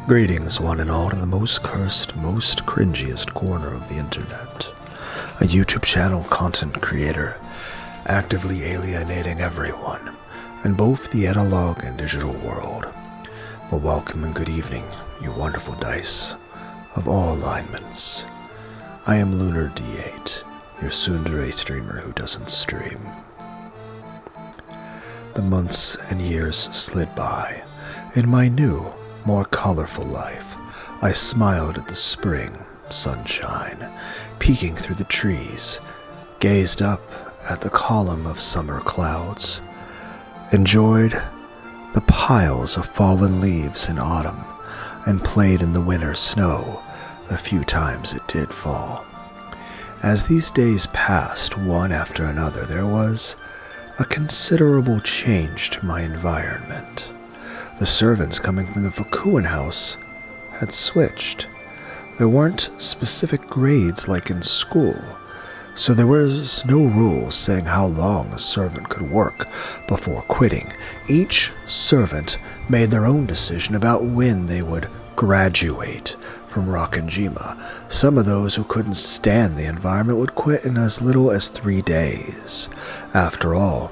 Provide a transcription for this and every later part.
Greetings, one and all, to the most cursed, most cringiest corner of the internet. A YouTube channel content creator, actively alienating everyone, in both the analog and digital world. Well, welcome and good evening, you wonderful dice of all alignments. I am Lunar D8, your tsundere streamer who doesn't stream. The months and years slid by. In my new, more colorful life, I smiled at the spring sunshine peeking through the trees, gazed up at the column of summer clouds, enjoyed the piles of fallen leaves in autumn, and played in the winter snow the few times it did fall. As these days passed one after another, there was a considerable change to my environment. The servants coming from the Fukuin house had switched. There weren't specific grades like in school, so there was no rule saying how long a servant could work before quitting. Each servant made their own decision about when they would graduate from Rakanjima. Some of those who couldn't stand the environment would quit in as little as 3 days. After all,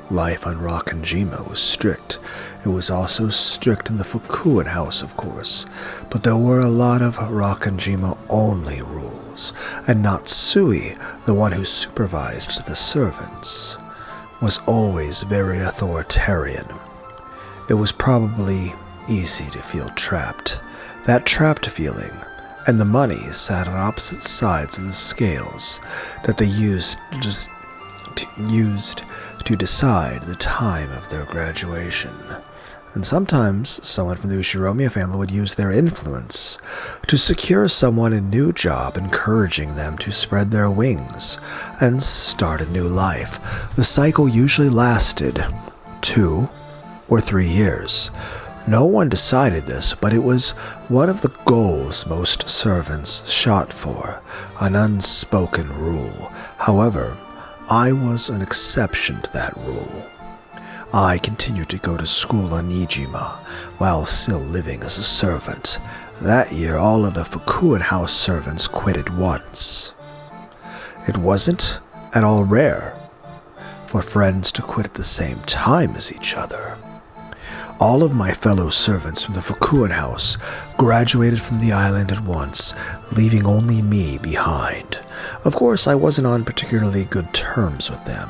life on Rakanjima was strict. It was also strict in the Fukuin house, of course, but there were a lot of Rakanjima-only rules, and Natsui, the one who supervised the servants, was always very authoritarian. It was probably easy to feel trapped. That trapped feeling and the money sat on opposite sides of the scales that they used to decide the time of their graduation. And sometimes someone from the Ushiromiya family would use their influence to secure someone a new job, encouraging them to spread their wings and start a new life. The cycle usually lasted 2 or 3 years. No one decided this, but it was one of the goals most servants shot for, an unspoken rule. However, I was an exception to that rule. I continued to go to school on Nijima while still living as a servant. That year, all of the Fukuin house servants quit at once. It wasn't at all rare for friends to quit at the same time as each other. All of my fellow servants from the Fukuin house graduated from the island at once, leaving only me behind. Of course, I wasn't on particularly good terms with them.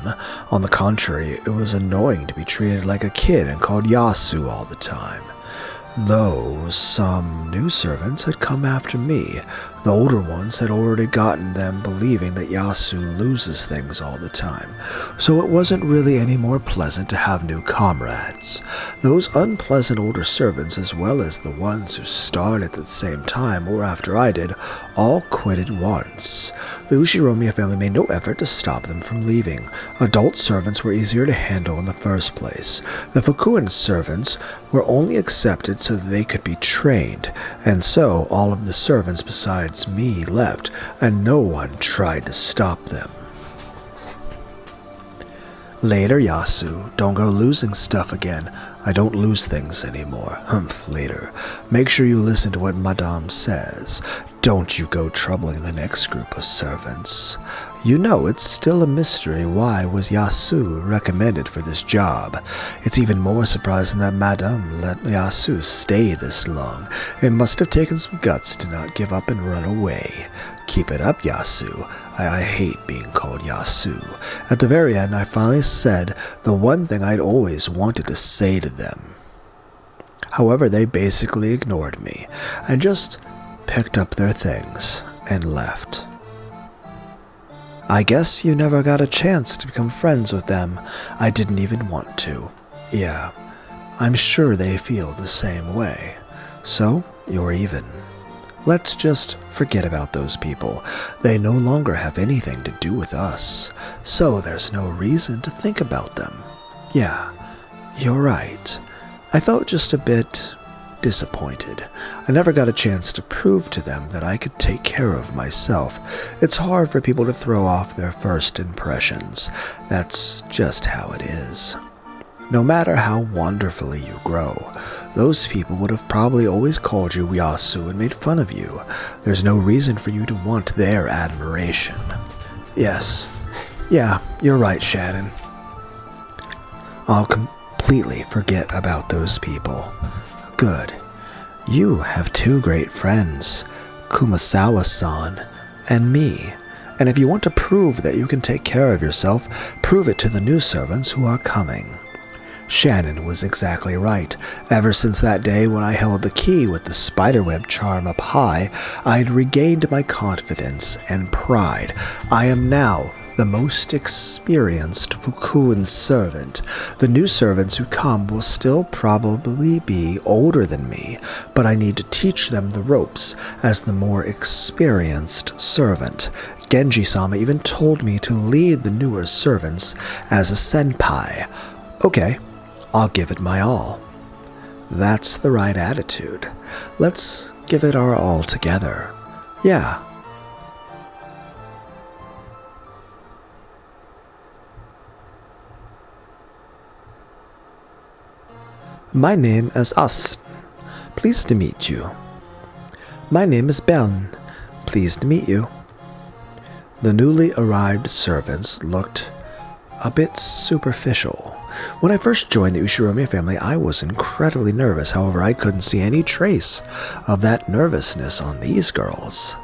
On the contrary, it was annoying to be treated like a kid and called YASU all the time. Though some new servants had come after me, the older ones had already gotten them believing that YASU loses things all the time, so it wasn't really any more pleasant to have new comrades. Those unpleasant older servants, as well as the ones who started at the same time or after I did, all quit at once. The Ushiromiya family made no effort to stop them from leaving. Adult servants were easier to handle in the first place. The Fukuin servants were only accepted so that they could be trained, and so all of the servants besides me left, and no one tried to stop them. Later, YASU, don't go losing stuff again. I don't lose things anymore. Humph, later. Make sure you listen to what Madame says. Don't you go troubling the next group of servants. You know, it's still a mystery why was YASU recommended for this job. It's even more surprising that Madame let YASU stay this long. It must have taken some guts to not give up and run away. Keep it up, YASU. I hate being called YASU. At the very end, I finally said the one thing I'd always wanted to say to them. However, they basically ignored me and just picked up their things and left. I guess you never got a chance to become friends with them. I didn't even want to. Yeah, I'm sure they feel the same way. So, you're even. Let's just forget about those people. They no longer have anything to do with us, so there's no reason to think about them. Yeah, you're right. I felt just a bit disappointed. I never got a chance to prove to them that I could take care of myself. It's hard for people to throw off their first impressions. That's just how it is. No matter how wonderfully you grow, those people would have probably always called you YASU and made fun of you. There's no reason for you to want their admiration. Yes. Yeah, you're right, Shannon. I'll completely forget about those people. Good. You have two great friends, Kumasawa-san and me. And if you want to prove that you can take care of yourself, prove it to the new servants who are coming. Shannon was exactly right. Ever since that day when I held the key with the spiderweb charm up high, I had regained my confidence and pride. I am now the most experienced Fukuin servant. The new servants who come will still probably be older than me, but I need to teach them the ropes as the more experienced servant. Genji-sama even told me to lead the newer servants as a senpai. Okay, I'll give it my all. That's the right attitude. Let's give it our all together. Yeah. My name is Us. Pleased to meet you. My name is Ben. Pleased to meet you. The newly arrived servants looked a bit superficial. When I first joined the Ushiromiya family, I was incredibly nervous. However, I couldn't see any trace of that nervousness on these girls.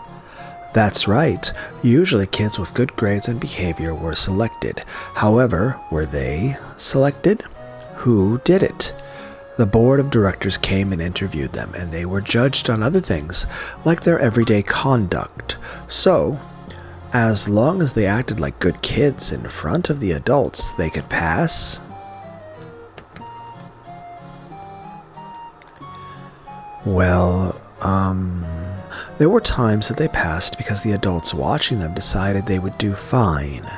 That's right. Usually kids with good grades and behavior were selected. However, were they selected? Who did it? The board of directors came and interviewed them, and they were judged on other things, like their everyday conduct. So, as long as they acted like good kids in front of the adults, they could pass. Well, there were times that they passed because the adults watching them decided they would do fine.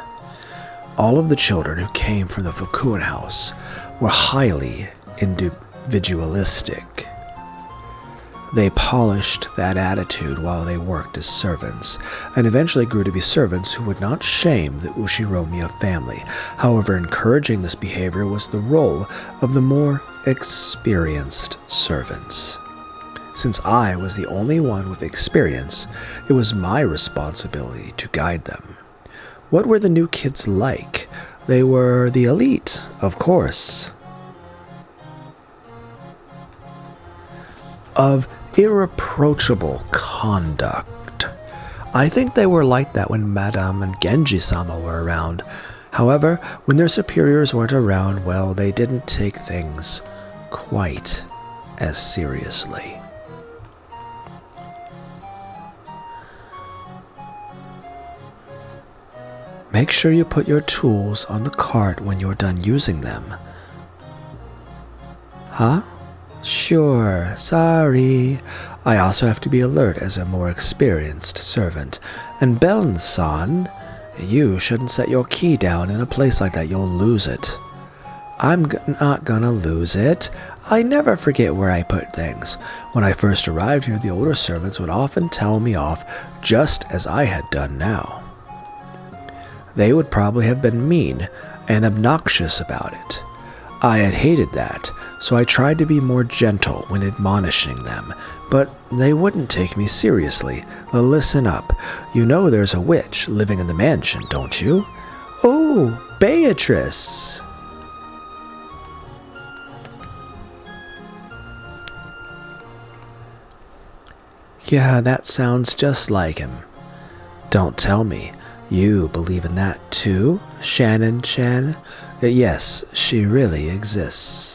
All of the children who came from the Fukuin house were highly individualistic. They polished that attitude while they worked as servants, and eventually grew to be servants who would not shame the Ushiromiya family. However, encouraging this behavior was the role of the more experienced servants. Since I was the only one with experience, it was my responsibility to guide them. What were the new kids like? They were the elite, of course. Of irreproachable conduct. I think they were like that when Madame and Genji-sama were around. However, when their superiors weren't around, well, they didn't take things quite as seriously. Make sure you put your tools on the cart when you're done using them. Huh? Sure, sorry. I also have to be alert as a more experienced servant. And Belen-san, you shouldn't set your key down in a place like that, you'll lose it. I'm not gonna lose it. I never forget where I put things. When I first arrived here, the older servants would often tell me off, just as I had done now. They would probably have been mean and obnoxious about it. I had hated that, so I tried to be more gentle when admonishing them, but they wouldn't take me seriously. Listen up. You know there's a witch living in the mansion, don't you? Oh, Beatrice! Yeah, that sounds just like him. Don't tell me. You believe in that too, Shannon-chan? Yes, she really exists.